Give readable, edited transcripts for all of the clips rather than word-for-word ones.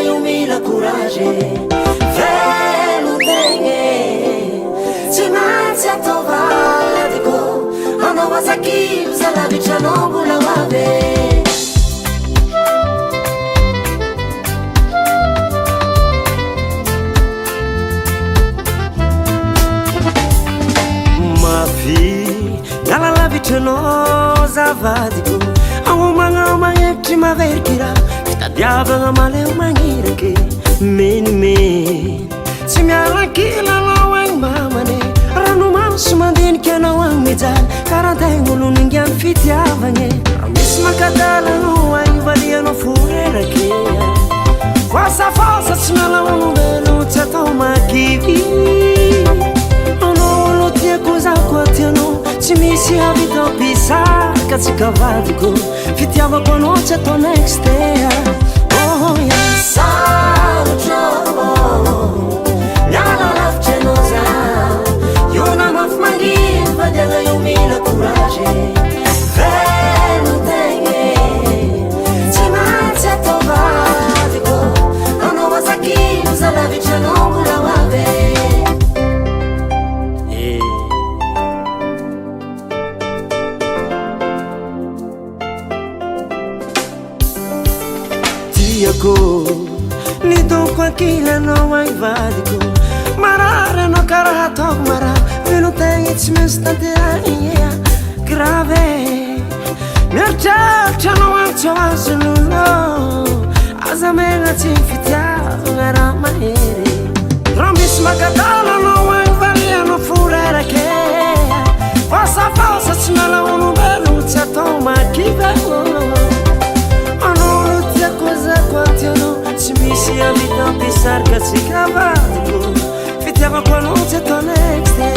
Io mila courage velo tegna ci manzi a tovadico hanno wasaki usala vicino bula wabe ma fi la vicino zavadico amanga magnetti ma verkira diavolo male umangirake menime tsy miarakila lao agny mamane ranomaso mandinika anao agny mijaly karahantegna olo ningiany fitiavagne misy makadala anao agny valianao forerake fasafasa tsy miala olombelo tsy atao makivy anao olo tiako zako atianao tsy misy havitao pisaka tsy kavadiko fitiavako anao tsy atao nextea Saluto, nala lafcenosa io na mafmangin vadela io mila courage velo tegna ci manzi a tovadico hanno wasaki usala vicino bula wabe ni donko akila no ai vadico marare no karahato mara velo tegna tsy maintsy tanterahigna grave mieritreritra anao agny tsy azonono aza megna tsy fitiavagna raha mahery raha misy makadala anao agny valianao forerake fasafasa tsy miala olombelo tsy atao makivy tsy misy amitan pisarika tsy kavadiko fitiavako anao tsy atao nexte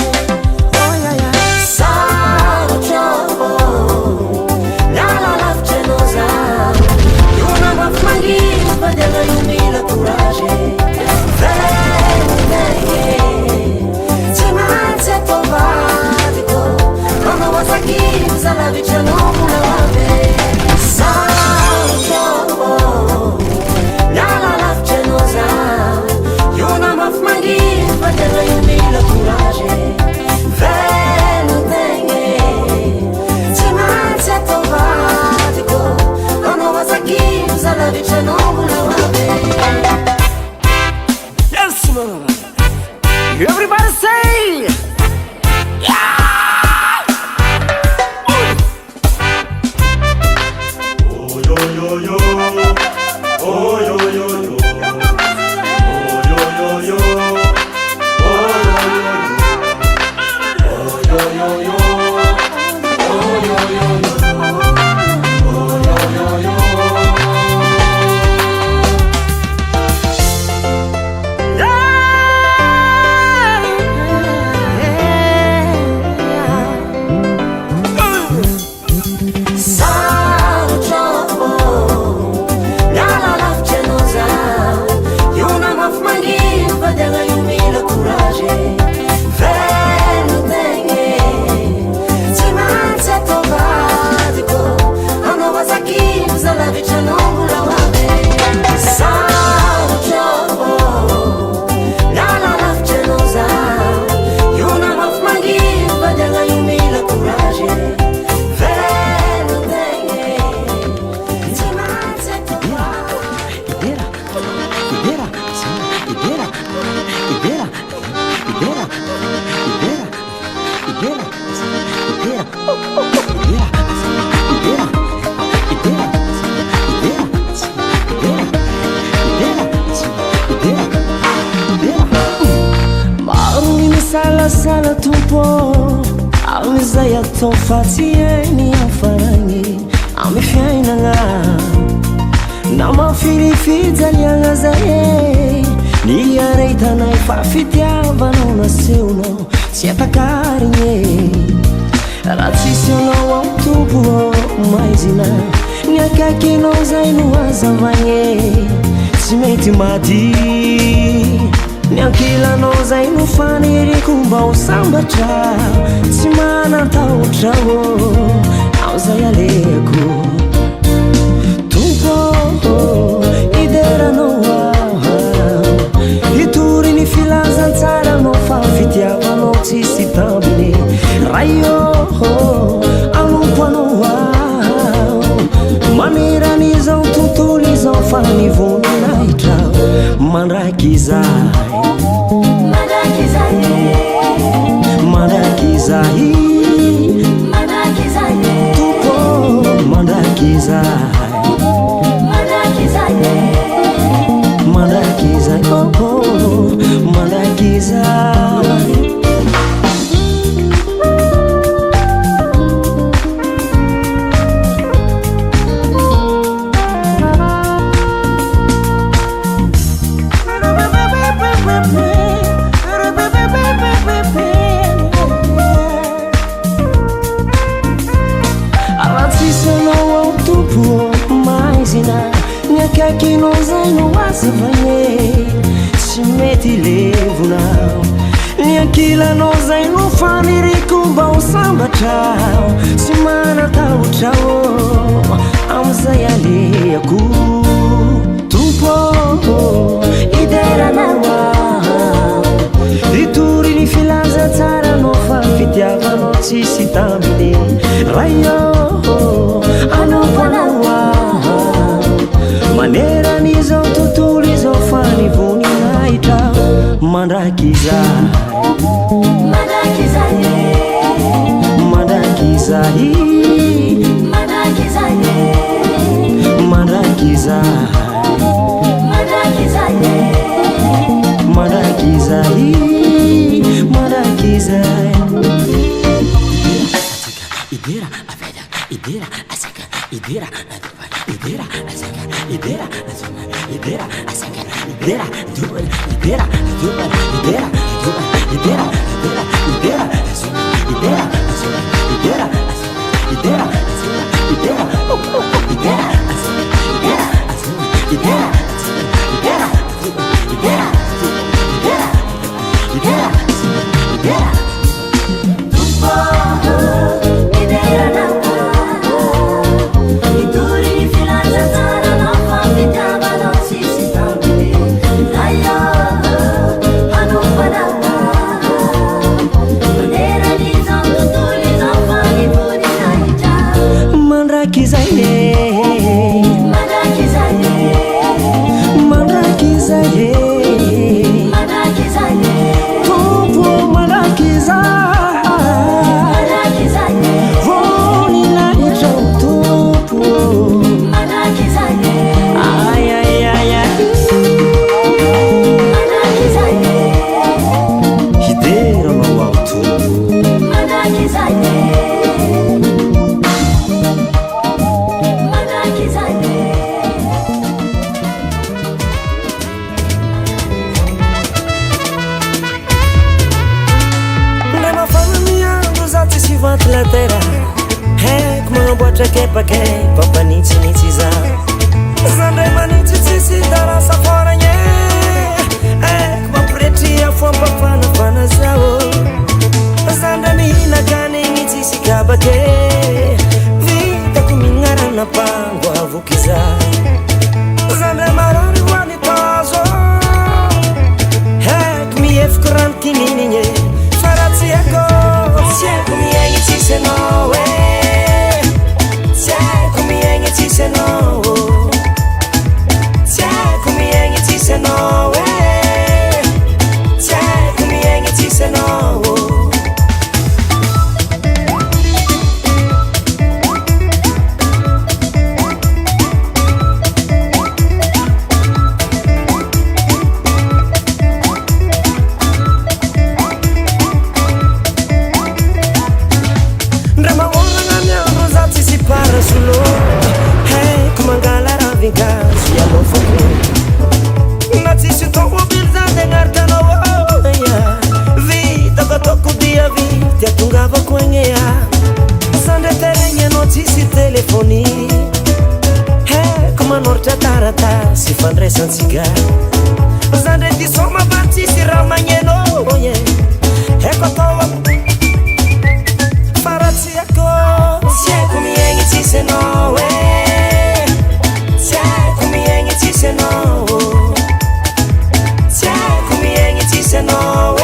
sarotra miala lafitrenao io na mafimangina vadela io mila courage velo tegna tsy mantsy atao vadiko anao asaky zala vitranao bula wabe sarotra nala lafcenosa io na mafimangina vadela io mila courage velo tegna tsy mantsy atao vadiko anao asaky zala vitranao bula wabe Yes, man. Everybody say yeah! Oh, yo, yo, yo. Oh, yo, yo, yo. Oh, yo, yo, yo. Oh, yo, yo, yo. Oh, yo, yo, yo. Oh, yo, yo, yo. Sala tumpo amizay atao fatsy ainy afaragny amy fiainagna na mafilifijaliagna zay ny araitanay fa fitiavanao naseonao tsy atakarigny raha tsisy anao ao tompo maizina ny Niakaikinao zay no azavagne tsy mety mady niankilanao zay no faniriko mba ho sambatra tsy manatahotra ao zay aleko tompo ideranao hitory ny filazantsarano fa fitiavanao tsisy tambiny raio anompoanao maneran'izao tontolo izao fa nivoninahitra mandraiky izahay mandraiky izahay tompo mandraiky izahay mandraiky izahay mandraiky izahay Niakaikinao zay no azavagne tsy mety levonao niankilanao zay no faniriko mba ho sambatra tsy manatahotra amizay aleako tompo ideranao hitory ny filazantsarano fa fitiavanao tsisy tambiny raio anompoanao maneran'izao tontolo izao fa nivoninahitra mandraiky izahay mandraiky izahay mandraiky izahay mandraiky izahay idera aveda idera asaka idera idera asaka idera idera asaka idera duel idera duel idera duel idera idera idera idera idera idera idera idera idera fandresantsika zandre disoma vatsisy raha magneno ye eko atao faratsiako tsy haiko miaigny tsisy anao tsy haiko miaigny tsisy anao tsy haiko miaigny tsisy anao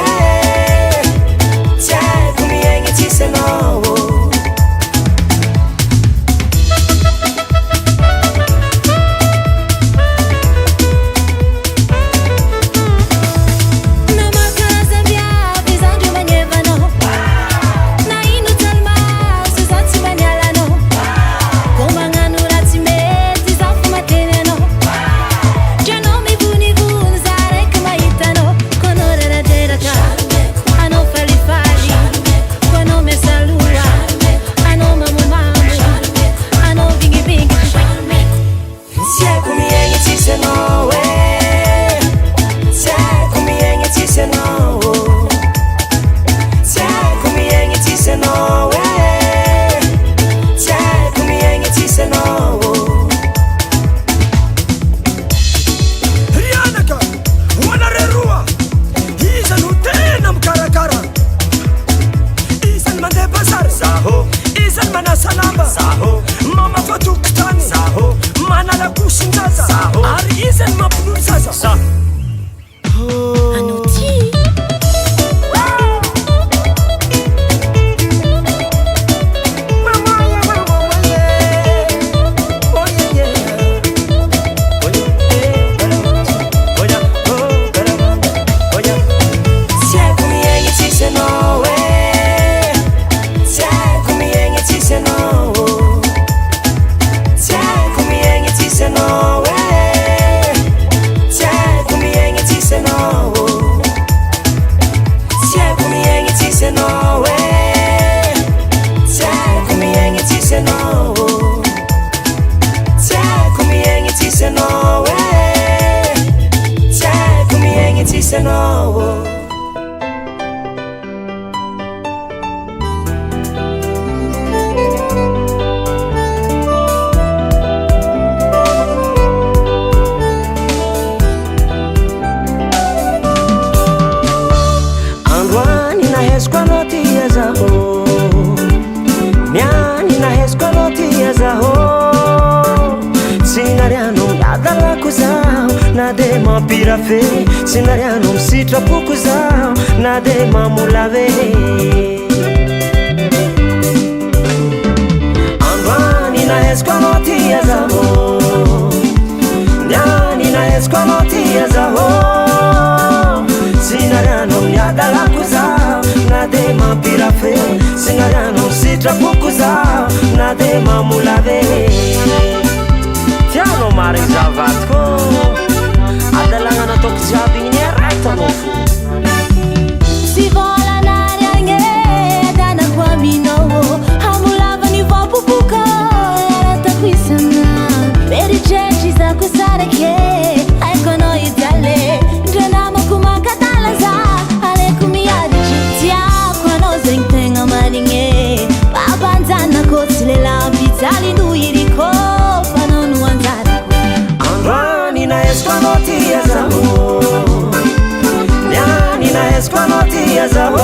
tsy haiko miaigny tsisy anao Sinariano msitra puku zao na de mamulave Andwani na esquanoti ya zao Nyani na esquanoti ya zao Sinariano mnyadala kuzao na de mapirafe Sinariano msitra puku zao na de mamulave Tiano mariza vatko Adalangan atau kejabing ini rata mofu Si vola nariange dana kwa mino Hamulava ni vopu buka rata kwisana Beri chechi za kusareke Aikono itale Drana makumaka talaza Ale kumiyari chitia Kwa no zengtenga malinge Babanzana kotsilela Vitali nduiriko Panonu wanzara Anrani na esquanoti ya zao Nyani na esquanoti ya zao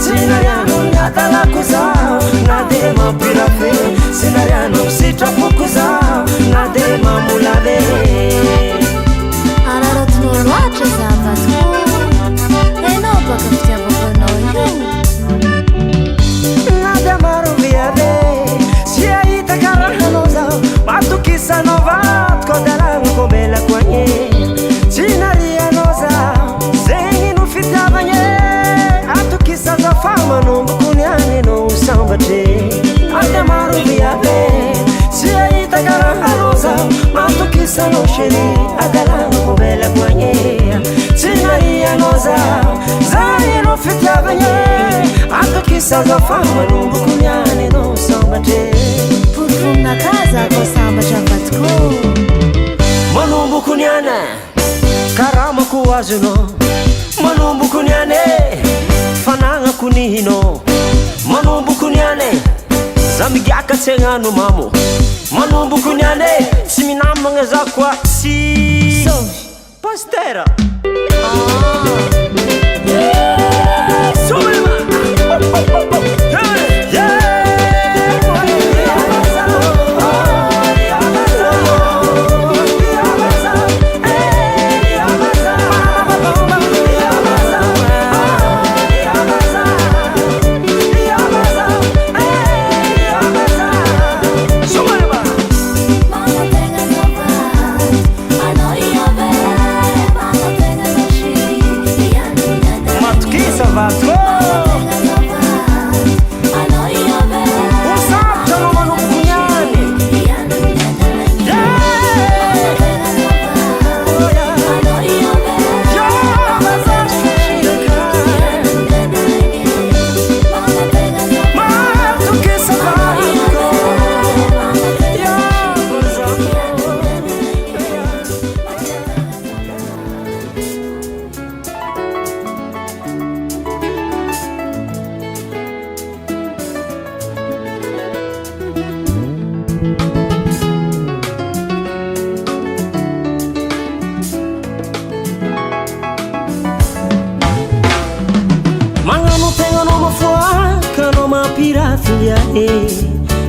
Sinariano nyatala kuzao Na de mapirafe Sinariano msitra puku zao Na de mamulave Arara tunoloacha zavatku Eno bakafitia vokanoyo Nada maruviave Sia ita karahano zao Matukisa novat Kodalangu kobela kwenye Sinariano zao Zengi nufitavanye Atukisa za fama Numbu kunyane no usambate Nada maruviave Sia ita karahano zao Matukisa no sheni Adalangu kobela kwenye Sinariano zao Zengi nufitavanye Atukisa za fama Numbu kunyane no usambate Purfumna kaza kwa samba chavatku Manumbu kunyane Karama kuwazuno Manumbu kunyane Fananga kunihino Manumbu kunyane Zamigyaka tsengano mamo Manumbu kunyane Siminamanga Olha já quase Pastera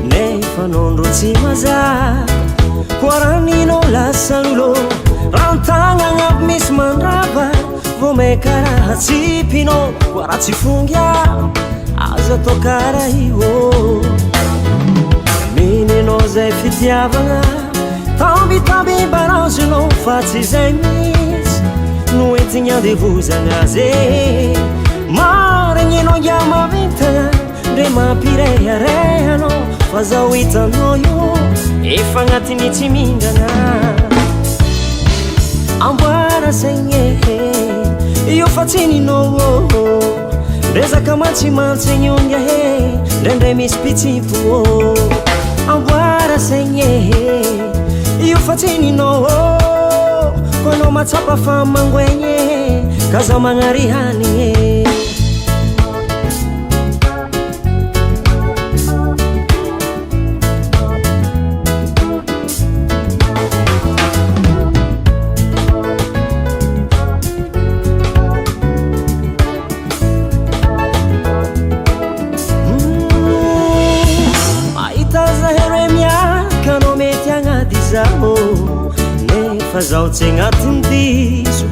nefa nondro tsy mazaka koaranino lasalulo rantagna agnaby misy mandrava vo may karaha tsipino koaraha tsy fongia aza atao karaha io minenao zay fitiavagna tambitamby barangelon fa tsy zay misy noentigny andevozagna azy maregninao iamavintagna ndre mampireharehanao fa zaho hitanao io efa agnatiny tsy mindrana amboara saigny io fa tsy ninao rezaka mantsimantsegny onga ndrendre misy pitsimpo amboara saigny io fa tsy ninao ko anao matsapa fa mangoegny ka zaho magnarihanigny nefa zaho tsy agnatiny diso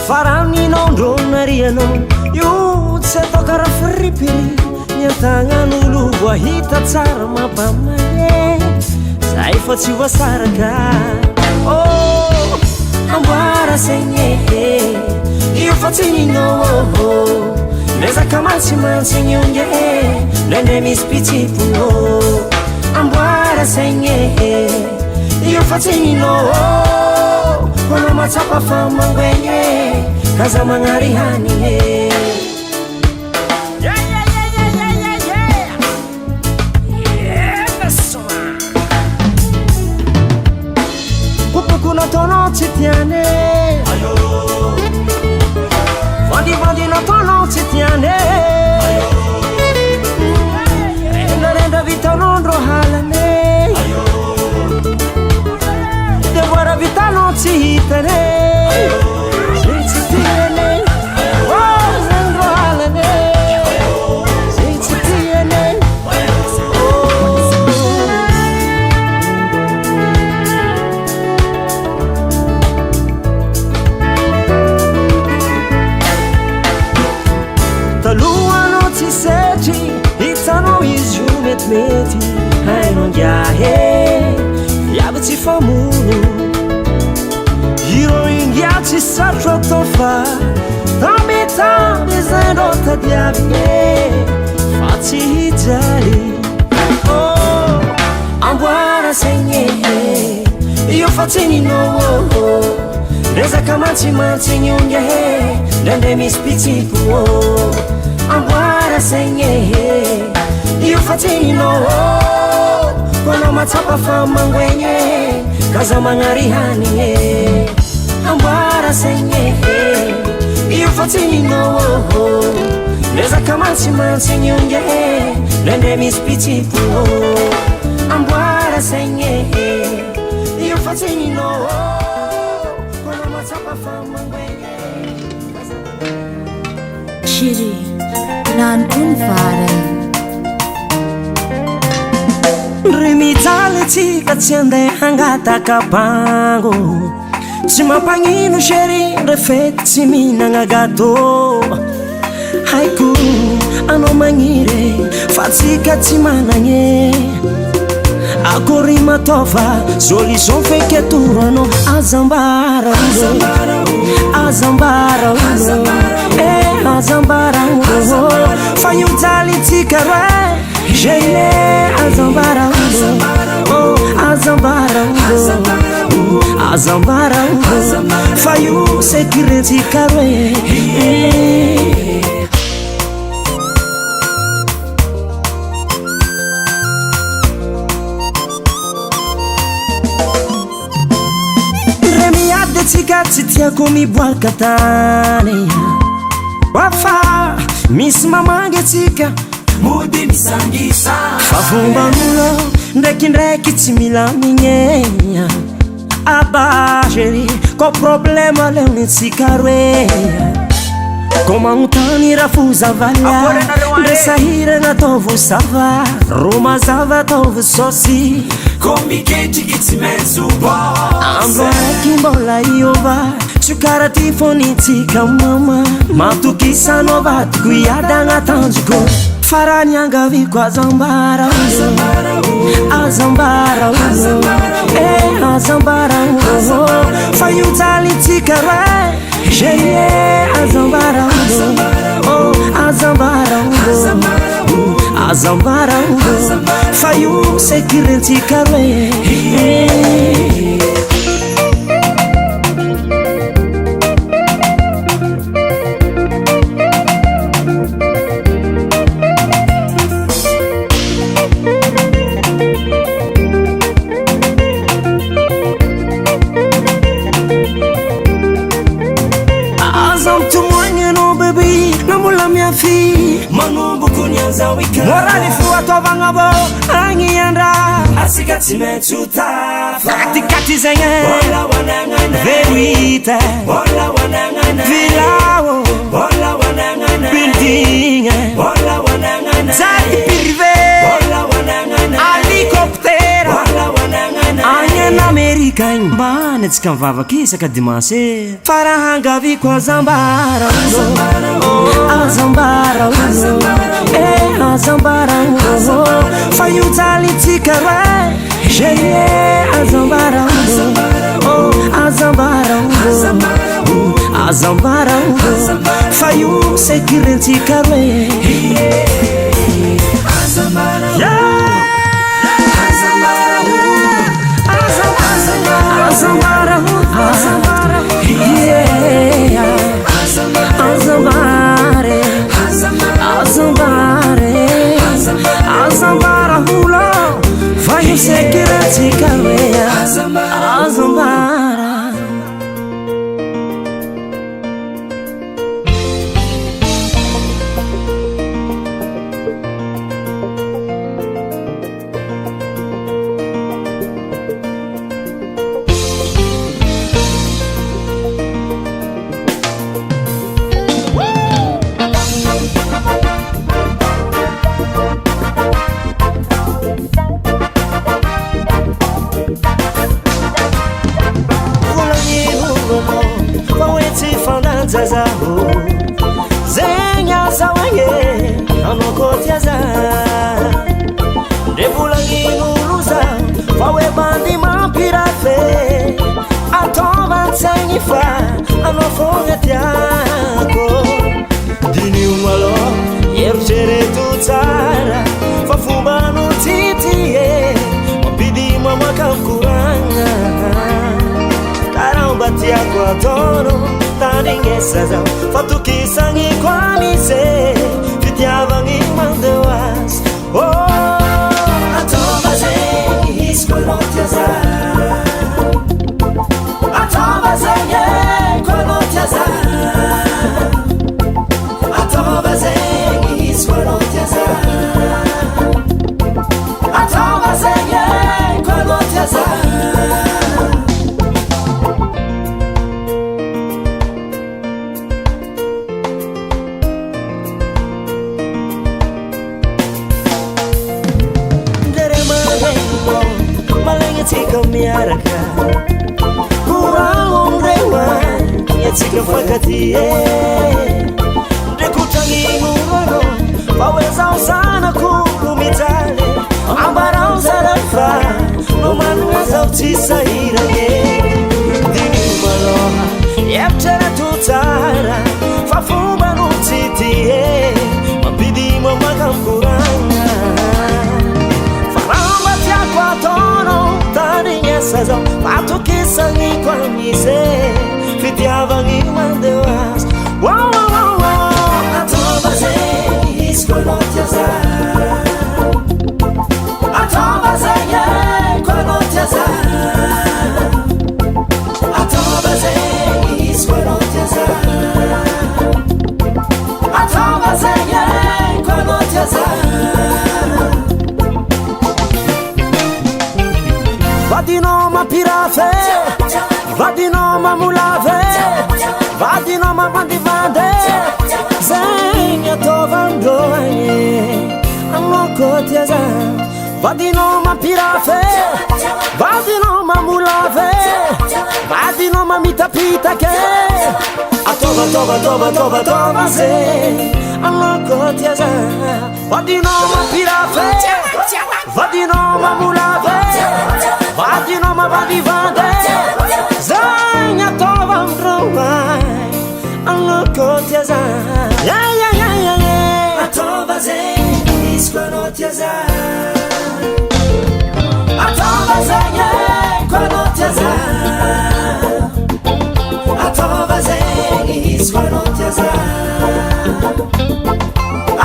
faraninao ndronarianao io tsy atao karaha firipiri niantagnan'olo voahita tsara mampamane zay fa tsy voasaraka amboara saigny io fa tsy ninao rezaka mantsimantsegny onge ndrendre misy pitsipo amboara saigny io fa tsy ninao ko anao matsapa fa mangoegny ka zaho magnarihanigny kopoko nataonao tsy tiane vandivandy nataonao tsy tiane rendrarendra vitanao ndro halane devoara vitanao tsy hitane zay tsy tiane zandro halane zay tsy tiane talohanao tsy setry hitanao izy io metimety hainao ngiahe viavy tsy famono iro ingia tsy sarotro atao fa tambitamby zay ndro tadiavigny fa tsy hijaly amboara saigny io fa tsy ninao rezaka mantsimantsegny onge ndrendre misy pitsipo amboara saigny io fa tsy ninao ko anao matsapa fa mangoegny ka zaho magnarihanigny amboara saigny io fa tsy ninao rezaka mantsimantsegny onge ndrendre misy pitsipo amboara saigny io fatsinino kono matsapa famangwenge Shiri nankun farany Rimitaly tsika tsy andeha hangataka bango tsy mampagnino chéri refety tsy mihinagna gâteau haiko anao magniry fa tsika tsy managny akory matova solution feky atoro azambara azambara azambara fa io jaly tsika re Jene azambara azambara azambara fa io sekirentsika re remiady tsika tsy tiako miboaka tany wafa misy mamangy tsika mody misangisa fa fomban'olo ndraikindraiky tsy milamigna aba chéri ko problema leonitsika roe ko magnontany raha fozavalya ndre sahirana ataovy sava ro mazava ataovy sosy ko miketriky tsy maintsy andro araiky mbola iova tsy karaha ty fonitsika mama matokisano vadiko iady agnatanjoko farany angaviko azambara azambara azambara fa io jaly tsika re Jene azambara azambara azambara fa io sekirentsika re morani fuatovagna agny andra asika tsy maintsy katikati zegny veruita vilao building zaki privé hélicoptère agny an'Amerika igny mbany atsika mivavaka isaka dimanche faraha angaviko azambara azambara azambara fa io jaly tsika re Jene azambara azambara azambara fa io sekirentsika re azambara azambara azambare azambare azambara hula fa io sekirentsika re azambara Zenya zawange anokotiaza Devulang'inuruza fawe bandi mampirafe atova ntsenyifa anofonga tiako dini umalo yerucheretu tsara fafumba nutitie mapidi mwamakamkuranga karamba tiako atono taningesaza fatukisangi kwamise fitiavangi mandewas atova zengi hiskolotiaza atova zengi kolotiaza atova zengi hiskolotiaza atova zengi kolotiaza Kurang tsika fakatie ndrekutrangimurono fawezao zanakolo mijaly ambarao zarafa no manana zao tsy sahirane diny maloha epitrana to tsara fa fomba no tsy tie mampidimo makamkoragna fa ramba tiako ataonao tanignesa zao fatokisagnyko amize fitiavagny mandeo azy atova zegny izy koa anao tia zah atova zegny koa anao tia zah atova zegny izy koa anao tia zah atova zegny koa anao tia zah vadinao mampirafe vadinao mamolave vadinao mampandivande zegny ataovandroagny amoko tia zah vadinao mampirafe vadinao mamolave vadinao mamitapitake atova zegny amoko tia zah vadinao mampirafe vadinao mamolave vadinao mampandivande zegny ataovandroagny amoko tia zah atova zegny izy koa anao tia zah atova zegny koa anao tia zah atova zegny izy koa anao tia zah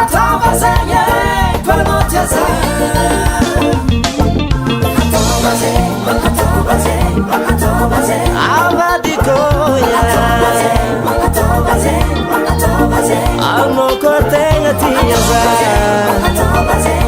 atova zegny koa anao tia zah atova zegny avadikoya amoko tegna tia zah atova zegny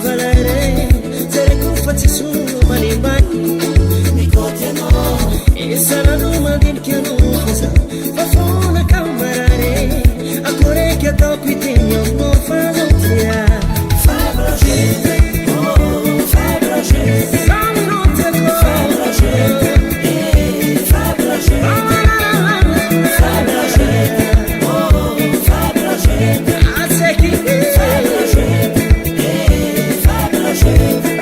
valere se le cuffazzi sono malimbani e saranno mandin che non cosa fa fona camarare a cuore che do qui tegno non fa notia fai bracete fai bracete fammi notte fai bracete fai bracete fai bracete fai bracete a secchi fai bracete fai bracete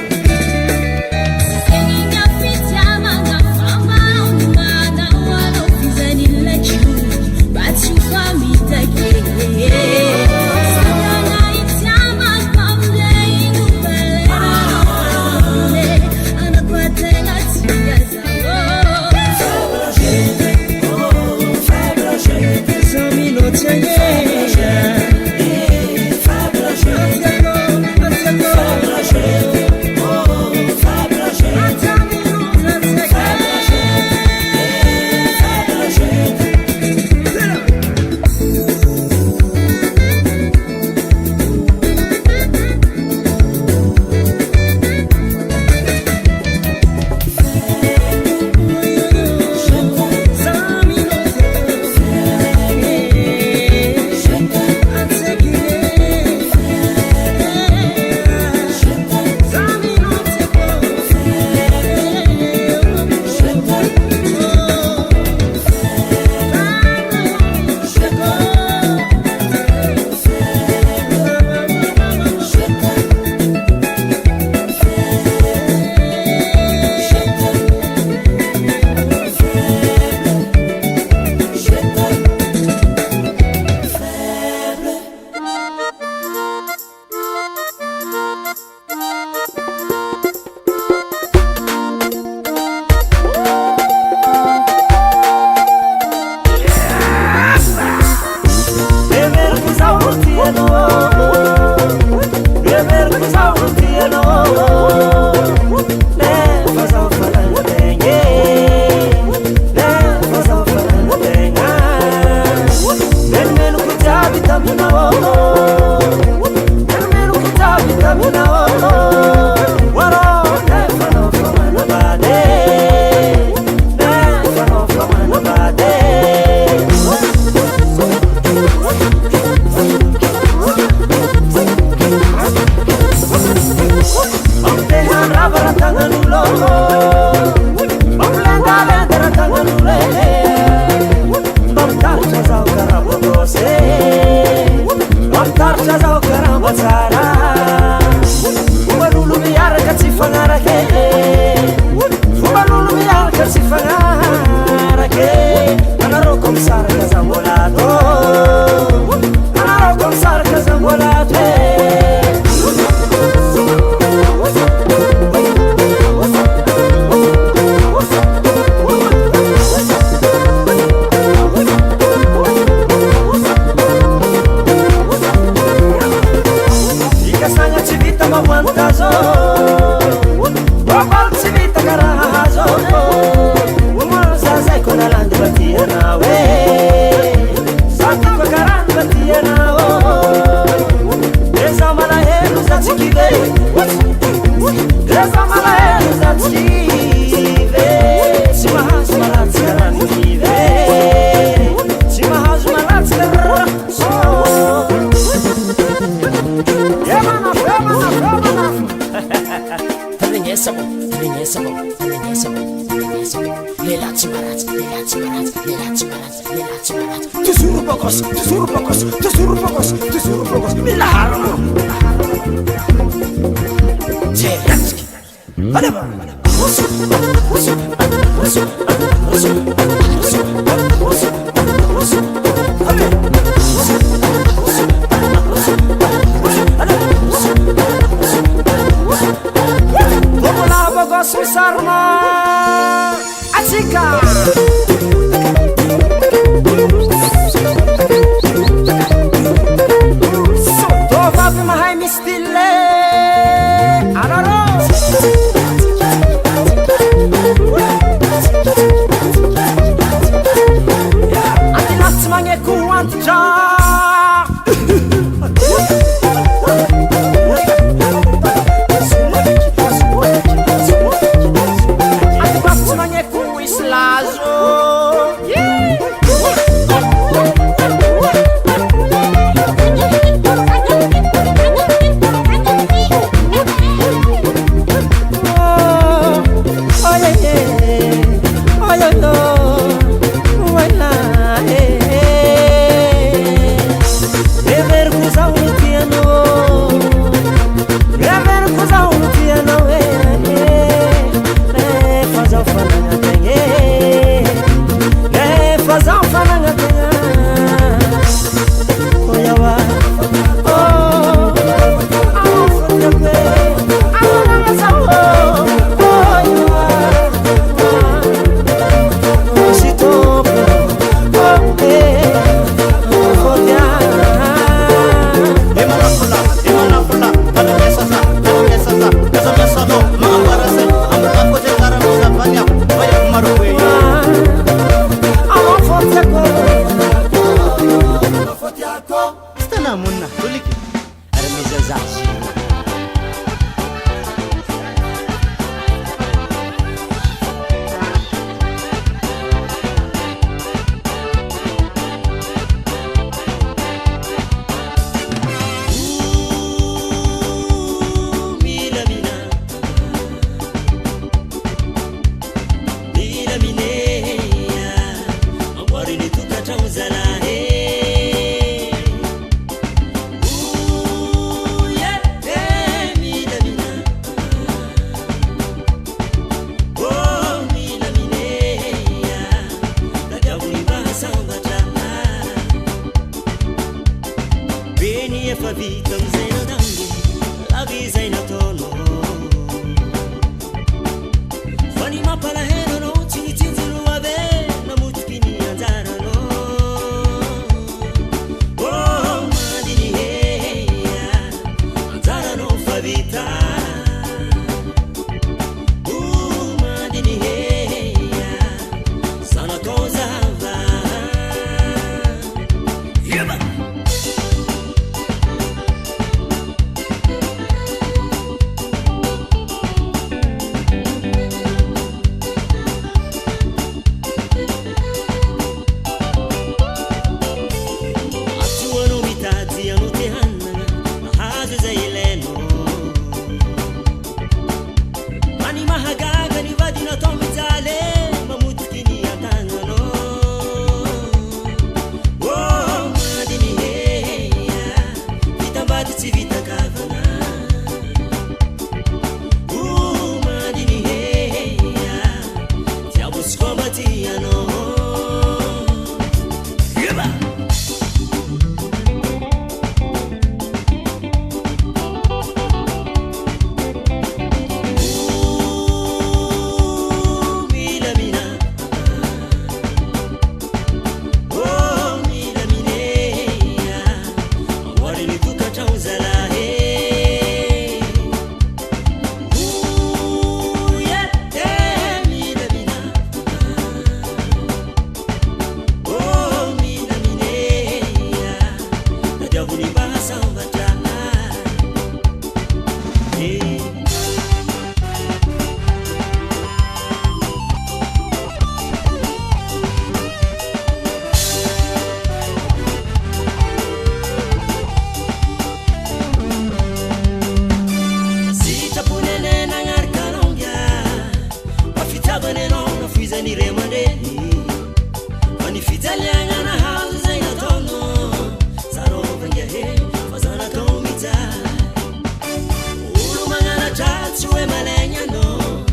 tsy hoe malegna anao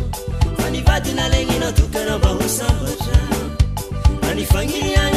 fa ny vadina legny anao tokana mba ho sambatra fa ny fagniriagna